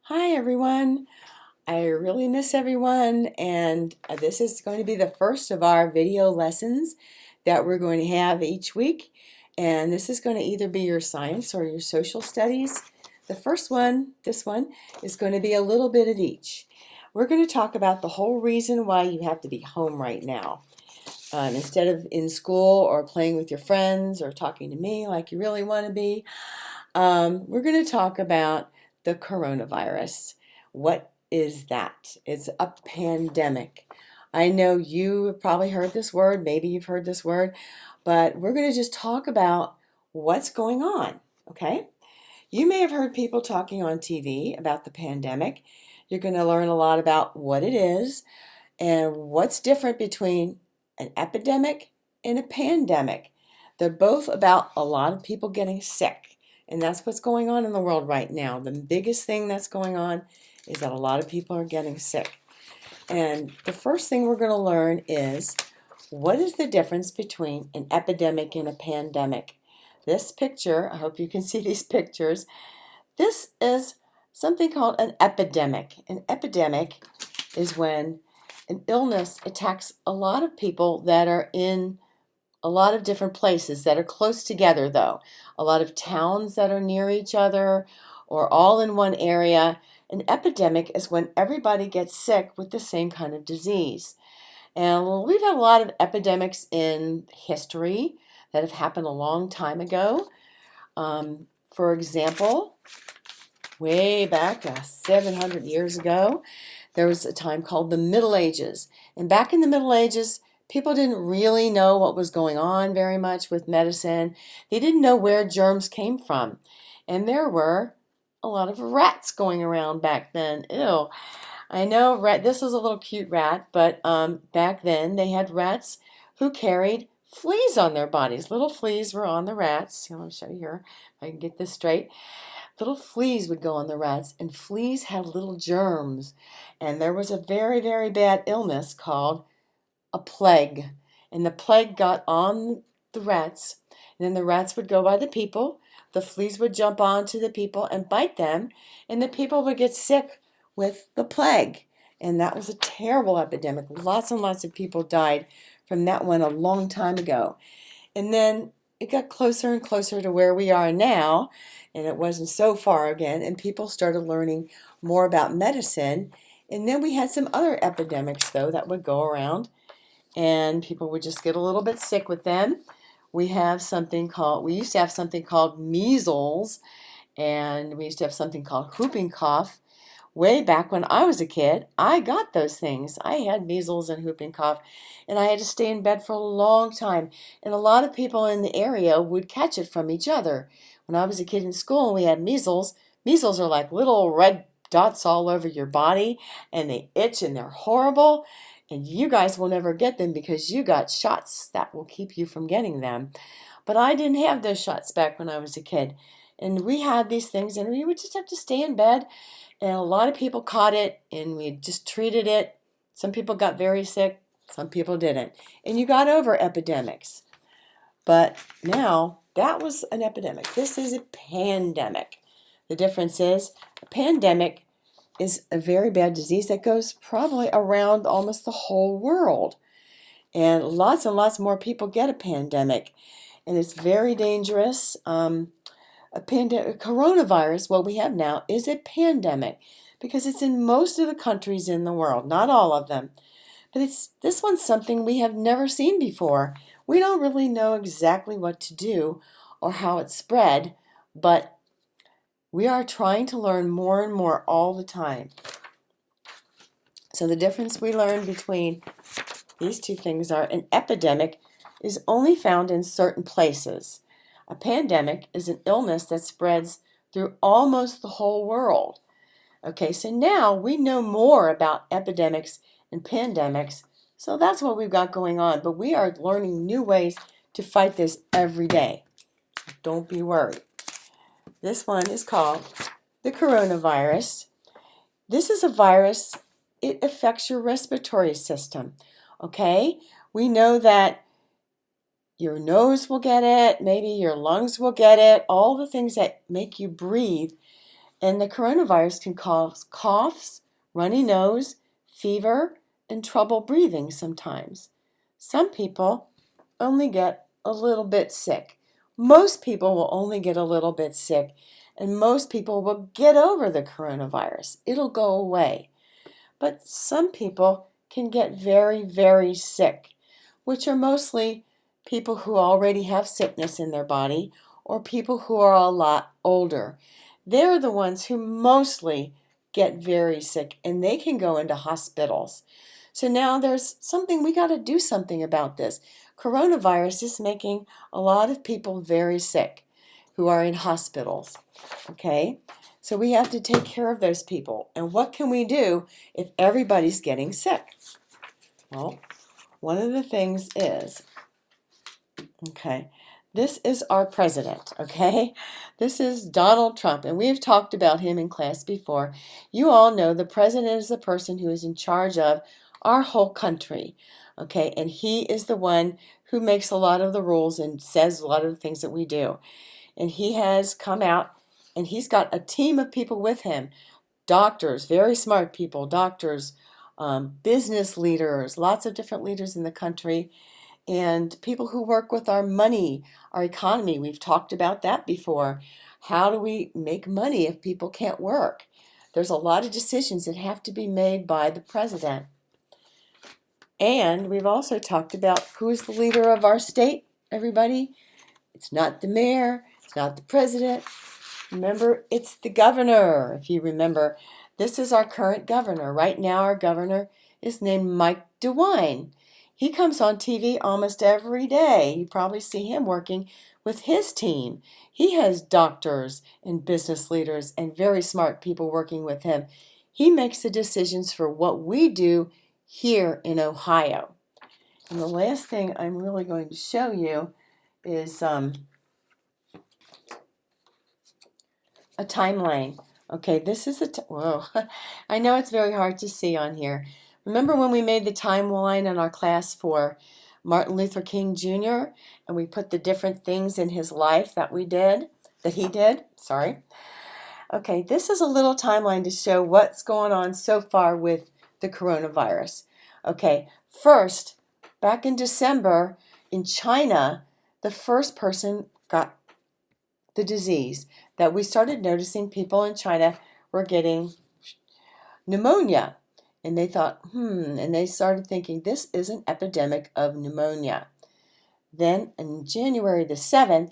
Hi everyone. I really miss everyone, and this is going to be the first of our video lessons that we're going to have each week. And this is going to either be your science or your social studies. The first one, this one, is going to be a little bit of each. We're going to talk about the whole reason why you have to be home right now. Instead of in school or playing with your friends or talking to me like you really want to be, we're going to talk about the coronavirus. What is that? It's a pandemic. I know you have probably heard this word, maybe you've heard this word, but we're going to just talk about what's going on, okay? You may have heard people talking on TV about the pandemic. You're going to learn a lot about what it is and what's different between an epidemic and a pandemic. They're both about a lot of people getting sick. And that's what's going on in the world right now. The biggest thing that's going on is that a lot of people are getting sick. And the first thing we're going to learn is, what is the difference between an epidemic and a pandemic? This picture, I hope you can see these pictures. This is something called an epidemic. An epidemic is when an illness attacks a lot of people that are in a lot of different places that are close together, though. A lot of towns that are near each other or all in one area. An epidemic is when everybody gets sick with the same kind of disease. And we've had a lot of epidemics in history that have happened a long time ago. For example, way back 700 years ago, there was a time called the Middle Ages. And back in the Middle Ages, people didn't really know what was going on very much with medicine. They didn't know where germs came from. And there were a lot of rats going around back then. Ew. I know this was a little cute rat, but back then they had rats who carried fleas on their bodies. Little fleas were on the rats. Let me show you here if I can get this straight. Little fleas would go on the rats, and fleas had little germs. And there was a very, very bad illness called a plague. And the plague got on the rats, and then the rats would go by the people. The fleas would jump onto the people and bite them, and the people would get sick with the plague. And that was a terrible epidemic. Lots and lots of people died from that one a long time ago. And then it got closer and closer to where we are now, and it wasn't so far again, and people started learning more about medicine. And then we had some other epidemics, though, that would go around, and people would just get a little bit sick with them. We used to have something called measles, and we used to have something called whooping cough. Way back when I was a kid, I got those things. I had measles and whooping cough, and I had to stay in bed for a long time. And a lot of people in the area would catch it from each other. When I was a kid in school and we had measles, measles are like little red dots all over your body, and they itch and they're horrible. And you guys will never get them because you got shots that will keep you from getting them. But I didn't have those shots back when I was a kid. And we had these things, and we would just have to stay in bed. And a lot of people caught it, and we just treated it. Some people got very sick, some people didn't. And you got over epidemics. But now, that was an epidemic. This is a pandemic. The difference is, a pandemic is a very bad disease that goes probably around almost the whole world. And lots more people get a pandemic. And it's very dangerous. Coronavirus, what we have now, is a pandemic because it's in most of the countries in the world, not all of them. But this one's something we have never seen before. We don't really know exactly what to do or how it spread, but we are trying to learn more and more all the time. So the difference we learn between these two things are, an epidemic is only found in certain places. A pandemic is an illness that spreads through almost the whole world. Okay, so now we know more about epidemics and pandemics, so that's what we've got going on. But we are learning new ways to fight this every day. Don't be worried. This one is called the coronavirus. This is a virus. It affects your respiratory system. Okay, we know that your nose will get it, maybe your lungs will get it, all the things that make you breathe. And the coronavirus can cause coughs, runny nose, fever, and trouble breathing sometimes. Some people only get a little bit sick. Most people will only get a little bit sick, and most people will get over the coronavirus. It'll go away. But some people can get very, very sick, which are mostly people who already have sickness in their body or people who are a lot older. They're the ones who mostly get very sick, and they can go into hospitals. So now there's something, we got to do something about this. Coronavirus is making a lot of people very sick who are in hospitals. Okay? So we have to take care of those people. And what can we do if everybody's getting sick? Well, one of the things is, okay, this is our president, okay? This is Donald Trump, and we've talked about him in class before. You all know the president is the person who is in charge of our whole country, okay? And he is the one who makes a lot of the rules and says a lot of the things that we do. And he has come out, and he's got a team of people with him, doctors, very smart people, doctors, business leaders, lots of different leaders in the country, and people who work with our money, our economy. We've talked about that before. How do we make money if people can't work? There's a lot of decisions that have to be made by the president. And we've also talked about who is the leader of our state, everybody. It's not the mayor, it's not the president. Remember, it's the governor, if you remember. This is our current governor. Right now, our governor is named Mike DeWine. He comes on TV almost every day. You probably see him working with his team. He has doctors and business leaders and very smart people working with him. He makes the decisions for what we do here in Ohio. And the last thing I'm really going to show you is a timeline. Okay, this is whoa. I know it's very hard to see on here. Remember when we made the timeline in our class for Martin Luther King Jr. and we put the different things in his life that he did? Sorry. Okay, this is a little timeline to show what's going on so far with the coronavirus. Okay, first, back in December in China, the first person got the disease, that we started noticing people in China were getting pneumonia. And they thought, and they started thinking, this is an epidemic of pneumonia. Then on January the 7th,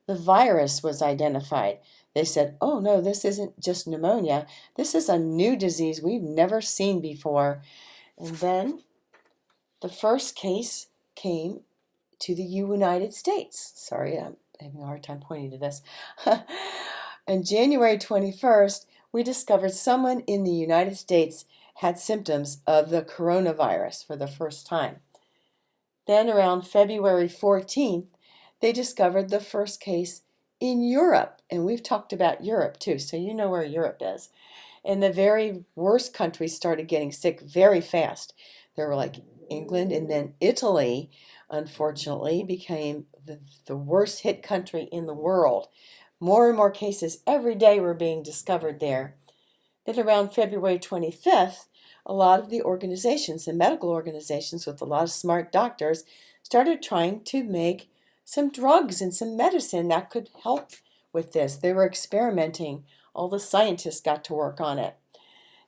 the virus was identified. They said, oh no, this isn't just pneumonia. This is a new disease we've never seen before. And then the first case came to the United States. Sorry, I'm having a hard time pointing to this. On January 21st, we discovered someone in the United States had symptoms of the coronavirus for the first time. Then around February 14th, they discovered the first case in Europe. And we've talked about Europe too, so you know where Europe is. And the very worst countries started getting sick very fast. There were like England, and then Italy, unfortunately, became the worst hit country in the world. More and more cases every day were being discovered there. Then around February 25th, a lot of the organizations, the medical organizations with a lot of smart doctors, started trying to make some drugs and some medicine that could help with this. They were experimenting. All the scientists got to work on it.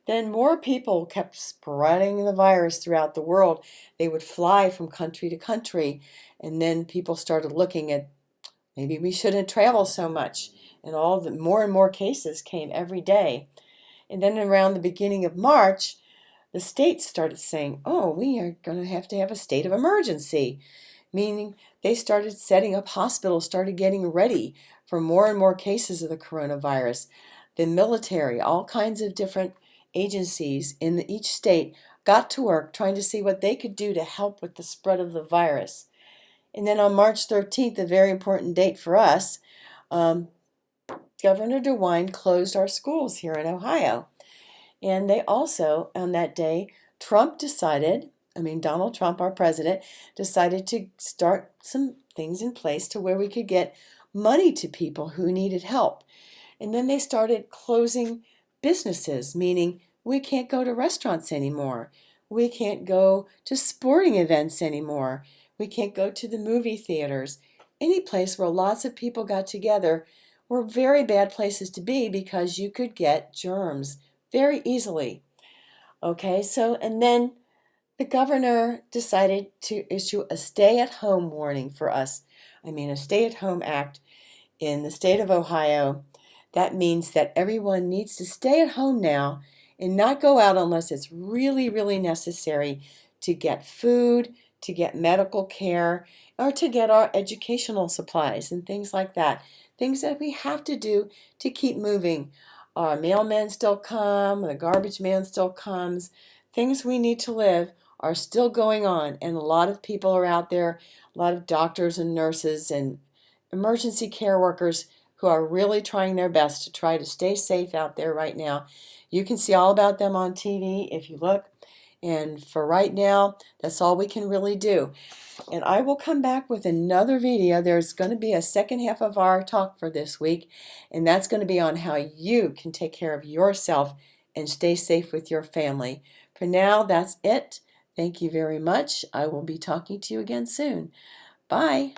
Then more people kept spreading the virus throughout the world. They would fly from country to country, and then people started looking at maybe we shouldn't travel so much, and more and more cases came every day. And then around the beginning of March, the states started saying, oh, we are going to have a state of emergency, meaning they started setting up hospitals, started getting ready for more and more cases of the coronavirus. The military, all kinds of different agencies in each state got to work trying to see what they could do to help with the spread of the virus. And then on March 13th, a very important date for us, Governor DeWine closed our schools here in Ohio. And they also, on that day, Donald Trump, our president, decided to start some things in place to where we could get money to people who needed help. And then they started closing businesses, meaning we can't go to restaurants anymore. We can't go to sporting events anymore. We can't go to the movie theaters. Any place where lots of people got together were very bad places to be because you could get germs very easily. Okay, so and then the governor decided to issue a stay-at-home warning for us. A stay-at-home act in the state of Ohio. That means that everyone needs to stay at home now and not go out unless it's really, really necessary to get food, to get medical care, or to get our educational supplies and things like that. Things that we have to do to keep moving. Our mailmen still come, the garbage man still comes. Things we need to live are still going on, and a lot of people are out there, a lot of doctors and nurses and emergency care workers who are really trying their best to try to stay safe out there right now. You can see all about them on TV if you look. And for right now, that's all we can really do. And I will come back with another video. There's going to be a second half of our talk for this week, and that's going to be on how you can take care of yourself and stay safe with your family. For now, that's it. Thank you very much. I will be talking to you again soon. Bye.